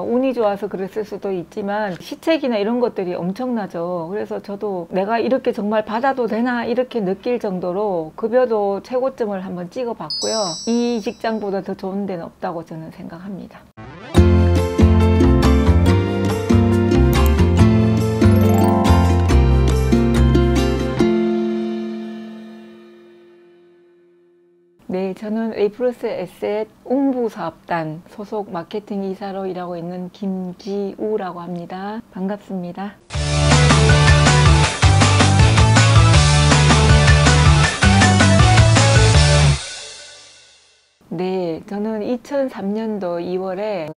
운이 좋아서 그랬을 수도 있지만 시책이나 이런 것들이 엄청나죠. 그래서 저도 내가 이렇게 정말 받아도 되나 이렇게 느낄 정도로 급여도 최고점을 한번 찍어봤고요. 이 직장보다 더 좋은 데는 없다고 저는 생각합니다. 네, 저는 에이플러스 에셋 웅부사업단 소속 마케팅 이사로 일하고 있는 김지우라고 합니다. 반갑습니다. 네, 저는 2003년도 2월에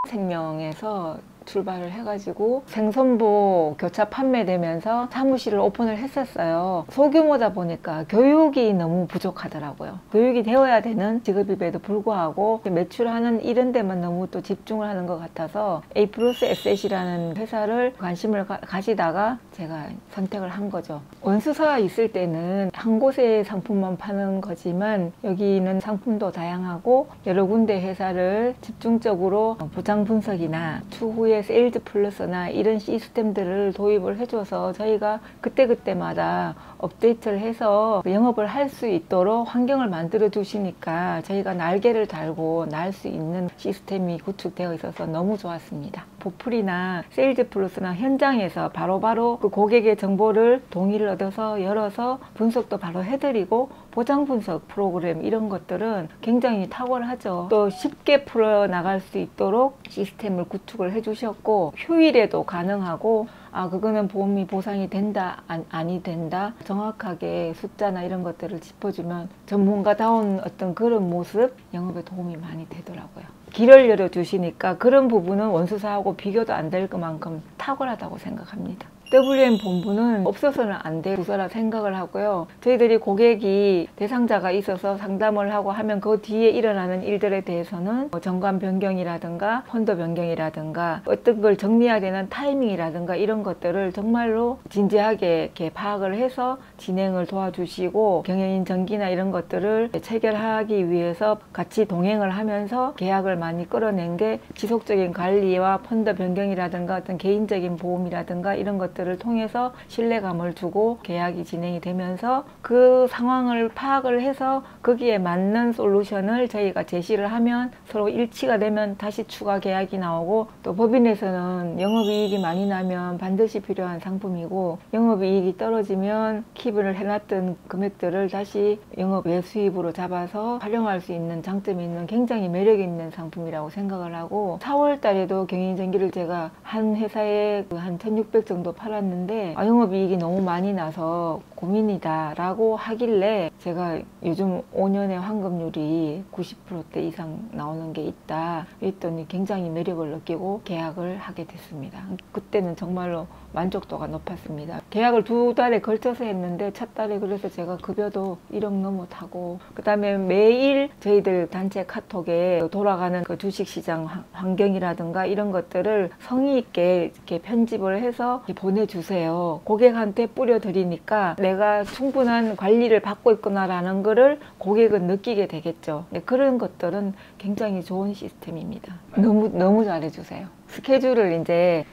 생명에서 출발을 해가지고 생선보 교차 판매되면서 사무실을 오픈을 했었어요. 소규모다 보니까 교육이 너무 부족하더라고요. 교육이 되어야 되는 직업임에도 불구하고 매출하는 이런 데만 너무 또 집중을 하는 것 같아서 에이플러스 에셋이라는 회사를 관심을 가지다가 제가 선택을 한 거죠. 원수사가 있을 때는 한 곳의 상품만 파는 거지만 여기는 상품도 다양하고 여러 군데 회사를 집중적으로 보장 분석이나 추후에 세일즈 플러스나 이런 시스템들을 도입을 해줘서 저희가 그때그때마다 업데이트를 해서 영업을 할 수 있도록 환경을 만들어 주시니까 저희가 날개를 달고 날 수 있는 시스템이 구축되어 있어서 너무 좋았습니다. 보풀이나 세일즈 플러스나 현장에서 바로바로 그 고객의 정보를 동의를 얻어서 열어서 분석도 바로 해드리고 보장 분석 프로그램 이런 것들은 굉장히 탁월하죠. 또 쉽게 풀어나갈 수 있도록 시스템을 구축을 해주셨고 휴일에도 가능하고 그거는 보험이 보상이 된다 아니 된다 정확하게 숫자나 이런 것들을 짚어주면 전문가다운 어떤 그런 모습 영업에 도움이 많이 되더라고요. 길을 열어주시니까 그런 부분은 원수사하고 비교도 안 될 것만큼 탁월하다고 생각합니다. WM 본부는 없어서는 안 될 부서라 생각을 하고요. 저희들이 고객이 대상자가 있어서 상담을 하고 하면 그 뒤에 일어나는 일들에 대해서는 정관 변경이라든가 펀드 변경이라든가 어떤 걸 정리해야 되는 타이밍이라든가 이런 것들을 정말로 진지하게 이렇게 파악을 해서 진행을 도와주시고 경영인 정기나 이런 것들을 체결하기 위해서 같이 동행을 하면서 계약을 많이 끌어낸 게 지속적인 관리와 펀드 변경이라든가 어떤 개인적인 보험이라든가 이런 것들을 통해서 신뢰감을 주고 계약이 진행이 되면서 그 상황을 파악을 해서 거기에 맞는 솔루션을 저희가 제시를 하면 서로 일치가 되면 다시 추가 계약이 나오고 또 법인에서는 영업이익이 많이 나면 반드시 필요한 상품이고 영업이익이 떨어지면 킵을 해놨던 금액들을 다시 영업 외수입으로 잡아서 활용할 수 있는 장점이 있는 굉장히 매력 있는 상품이라고 생각을 하고 4월 달에도 경인전기를 제가 한 회사에 한 1600 정도 팔았는데 영업이익이 너무 많이 나서 고민이다 라고 하길래 제가 요즘 5년의 환급률이 90%대 이상 나오는 게 있다 했더니 굉장히 매력을 느끼고 계약을 하게 됐습니다. 그때는 정말로 만족도가 높았습니다. 계약을 2달에 걸쳐서 했는데 첫 달에 그래서 제가 급여도 1억 넘어 타고 그 다음에 매일 저희들 단체 카톡에 돌아가는 그 주식시장 환경이라든가 이런 것들을 성의 있게 이렇게 편집을 해서 이렇게 보내주세요. 고객한테 뿌려드리니까 내가 충분한 관리를 받고 있구나라는 거를 고객은 느끼게 되겠죠. 그런 것들은 굉장히 좋은 시스템입니다. 너무 잘해주세요. 스케줄을 이제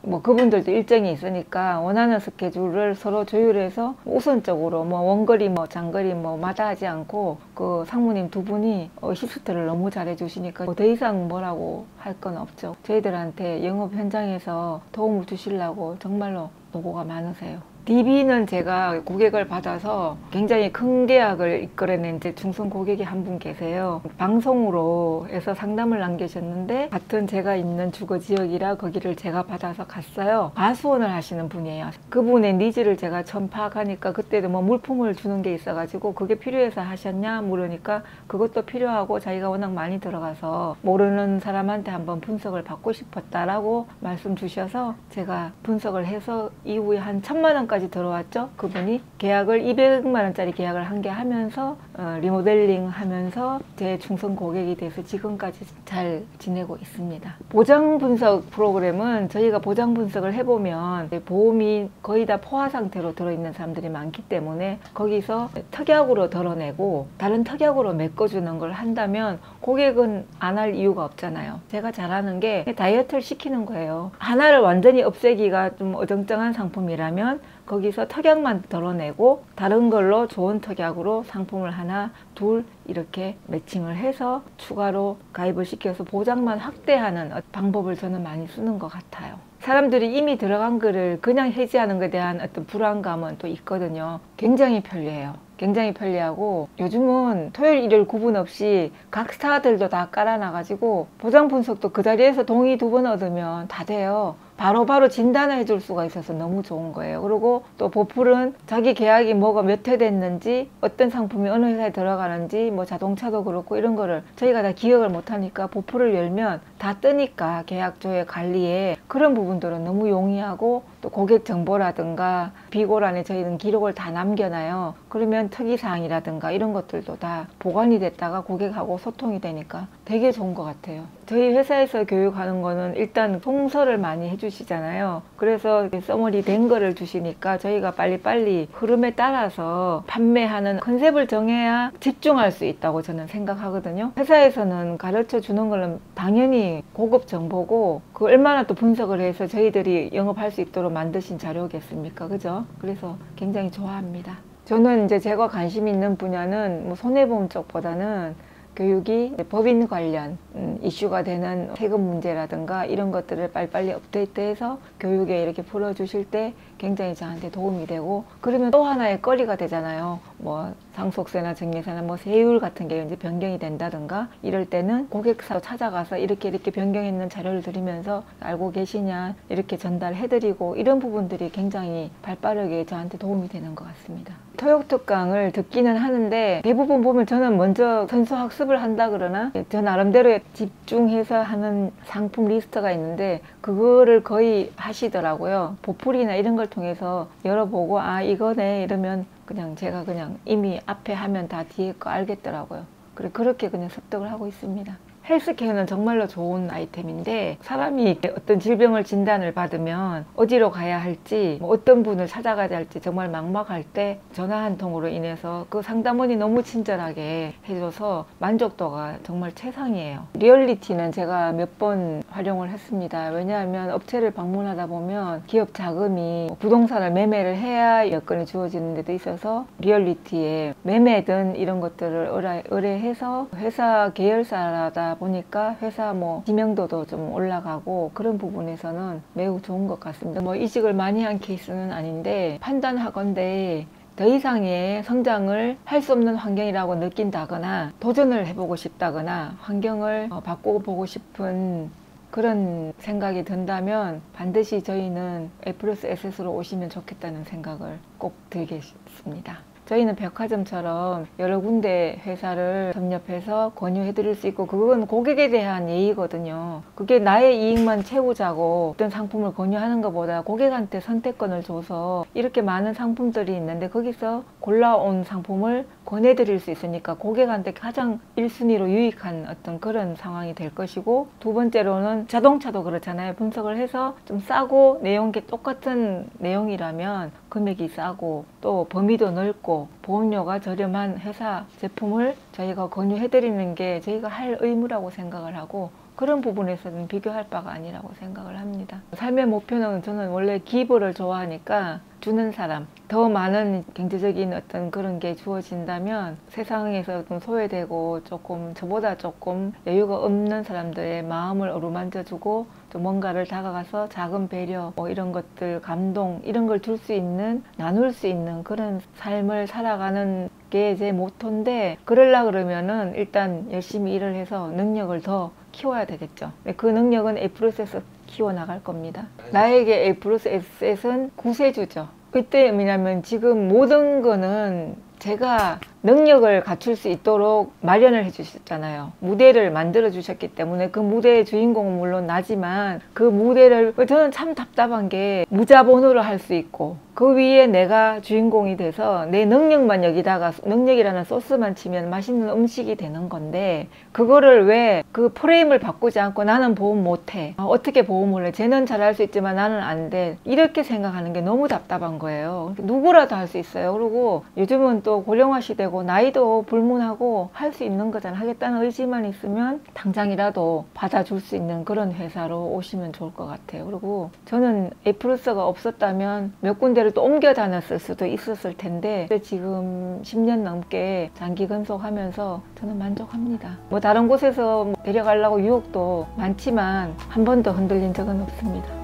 뭐 그분들도 일정이 있으니까 원하는 스케줄을 서로 조율해서 우선적으로 뭐 원거리 뭐 장거리 뭐 마다하지 않고 그 상무님 두 분이 시스템을 너무 잘해 주시니까 더 이상 뭐라고 할 건 없죠. 저희들한테 영업 현장에서 도움을 주시려고 정말로 노고가 많으세요. DB는 제가 고객을 받아서 굉장히 큰 계약을 이끌어낸 중성 고객이 한 분 계세요. 방송으로 해서 상담을 남기셨는데 같은 제가 있는 주거 지역이라 거기를 제가 받아서 갔어요. 과수원을 하시는 분이에요. 그분의 니즈를 제가 처음 파악하니까 그때도 뭐 물품을 주는 게 있어가지고 그게 필요해서 하셨냐 물으니까 그것도 필요하고 자기가 워낙 많이 들어가서 모르는 사람한테 한번 분석을 받고 싶었다라고 말씀 주셔서 제가 분석을 해서 이후에 한 1000만 원 까지 들어왔죠. 그분이 계약을 200만 원짜리 계약을 한 개 하면서 리모델링 하면서 제 충성 고객이 돼서 지금까지 잘 지내고 있습니다. 보장 분석 프로그램은 저희가 보장 분석을 해보면 보험이 거의 다 포화 상태로 들어있는 사람들이 많기 때문에 거기서 특약으로 덜어내고 다른 특약으로 메꿔주는 걸 한다면 고객은 안 할 이유가 없잖아요. 제가 잘하는 게 다이어트를 시키는 거예요. 하나를 완전히 없애기가 좀 어정쩡한 상품이라면 거기서 특약만 덜어내고 다른 걸로 좋은 특약으로 상품을 하나 둘 이렇게 매칭을 해서 추가로 가입을 시켜서 보장만 확대하는 방법을 저는 많이 쓰는 것 같아요. 사람들이 이미 들어간 거를 그냥 해지하는 것에 대한 어떤 불안감은 또 있거든요. 굉장히 편리해요. 굉장히 편리하고 요즘은 토요일 일요일 구분 없이 각 스타들도 다 깔아놔가지고 보장 분석도 그 자리에서 동의 2번 얻으면 다 돼요. 바로바로 진단을 해줄 수가 있어서 너무 좋은 거예요. 그리고 또 보풀은 자기 계약이 뭐가 몇 회 됐는지 어떤 상품이 어느 회사에 들어가는지 뭐 자동차도 그렇고 이런 거를 저희가 다 기억을 못하니까 보풀을 열면 다 뜨니까 계약조의 관리에 그런 부분들은 너무 용이하고 또 고객 정보라든가 비고란에 저희는 기록을 다 남겨놔요. 그러면 특이사항이라든가 이런 것들도 다 보관이 됐다가 고객하고 소통이 되니까 되게 좋은 것 같아요. 저희 회사에서 교육하는 거는 일단 통서를 많이 해주시잖아요. 그래서 써머리 된 거를 주시니까 저희가 빨리빨리 흐름에 따라서 판매하는 컨셉을 정해야 집중할 수 있다고 저는 생각하거든요. 회사에서는 가르쳐 주는 거는 당연히 고급 정보고 그 얼마나 또 분석을 해서 저희들이 영업할 수 있도록 만드신 자료겠습니까? 그죠? 그래서 굉장히 좋아합니다. 저는 이제 제가 관심 있는 분야는 뭐 손해보험 쪽보다는 교육이 법인 관련 이슈가 되는 세금 문제라든가 이런 것들을 빨리빨리 업데이트해서 교육에 이렇게 풀어주실 때 굉장히 저한테 도움이 되고 그러면 또 하나의 거리가 되잖아요. 뭐 상속세나 증여세나 뭐 세율 같은 게 이제 변경이 된다든가 이럴 때는 고객사 찾아가서 이렇게 변경했는 자료를 드리면서 알고 계시냐 이렇게 전달해드리고 이런 부분들이 굉장히 발빠르게 저한테 도움이 되는 것 같습니다. 토요특강을 듣기는 하는데 대부분 보면 저는 먼저 선수학습을 한다 그러나 저 나름대로 집중해서 하는 상품 리스트가 있는데 그거를 거의 하시더라고요. 보풀이나 이런 걸 통해서 열어보고 아 이거네 이러면 그냥 제가 그냥 이미 앞에 하면 다 뒤에 거 알겠더라고요. 그렇게 그냥 습득을 하고 있습니다. 헬스케어는 정말로 좋은 아이템인데 사람이 어떤 질병을 진단을 받으면 어디로 가야 할지 어떤 분을 찾아가야 할지 정말 막막할 때 전화 한 통으로 인해서 그 상담원이 너무 친절하게 해줘서 만족도가 정말 최상이에요. 리얼리티는 제가 몇 번 활용을 했습니다. 왜냐하면 업체를 방문하다 보면 기업 자금이 부동산을 매매를 해야 여건이 주어지는 데도 있어서 리얼리티에 매매든 이런 것들을 의뢰해서 회사 계열사라다 보니까 회사 뭐 지명도도 좀 올라가고 그런 부분에서는 매우 좋은 것 같습니다. 뭐 이직을 많이 한 케이스는 아닌데 판단하건대 더 이상의 성장을 할 수 없는 환경이라고 느낀다거나 도전을 해보고 싶다거나 환경을 바꾸고 보고 싶은 그런 생각이 든다면 반드시 저희는 A+S로 오시면 좋겠다는 생각을 꼭 들겠습니다. 저희는 백화점처럼 여러 군데 회사를 협력해서 권유해 드릴 수 있고 그건 고객에 대한 예의거든요. 그게 나의 이익만 채우자고 어떤 상품을 권유하는 것보다 고객한테 선택권을 줘서 이렇게 많은 상품들이 있는데 거기서 골라온 상품을 권해드릴 수 있으니까 고객한테 가장 1순위로 유익한 어떤 그런 상황이 될 것이고 두 번째로는 자동차도 그렇잖아요. 분석을 해서 좀 싸고 내용이 똑같은 내용이라면 금액이 싸고 또 범위도 넓고 보험료가 저렴한 회사 제품을 저희가 권유해드리는 게 저희가 할 의무라고 생각을 하고 그런 부분에서는 비교할 바가 아니라고 생각을 합니다. 삶의 목표는 저는 원래 기부를 좋아하니까 주는 사람, 더 많은 경제적인 어떤 그런 게 주어진다면 세상에서 좀 소외되고 조금 저보다 조금 여유가 없는 사람들의 마음을 어루만져주고 좀 뭔가를 다가가서 작은 배려, 뭐 이런 것들, 감동 이런 걸 줄 수 있는, 나눌 수 있는 그런 삶을 살아가는 게 제 모토인데 그러려 그러면은 일단 열심히 일을 해서 능력을 더 키워야 되겠죠. 그 능력은 A+S 키워나갈 겁니다. 나에게 A+S는 구세주죠. 그때 뭐냐면 지금 모든 거는 제가 능력을 갖출 수 있도록 마련을 해주셨잖아요. 무대를 만들어 주셨기 때문에 그 무대의 주인공은 물론 나지만 그 무대를 저는 참 답답한 게 무자본으로 할 수 있고 그 위에 내가 주인공이 돼서 내 능력만 여기다가 능력이라는 소스만 치면 맛있는 음식이 되는 건데 그거를 왜 그 프레임을 바꾸지 않고 나는 보험 못해, 어떻게 보험을 해, 쟤는 잘할 수 있지만 나는 안 돼, 이렇게 생각하는 게 너무 답답한 거예요. 누구라도 할 수 있어요. 그리고 요즘은 또 고령화 시대고 나이도 불문하고 할 수 있는 거잖아. 하겠다는 의지만 있으면 당장이라도 받아줄 수 있는 그런 회사로 오시면 좋을 것 같아요. 그리고 저는 에이프루스가 없었다면 몇 군데를 또 옮겨 다녔을 수도 있었을 텐데 지금 10년 넘게 장기 근속하면서 저는 만족합니다. 뭐 다른 곳에서 데려가려고 유혹도 많지만 한 번도 흔들린 적은 없습니다.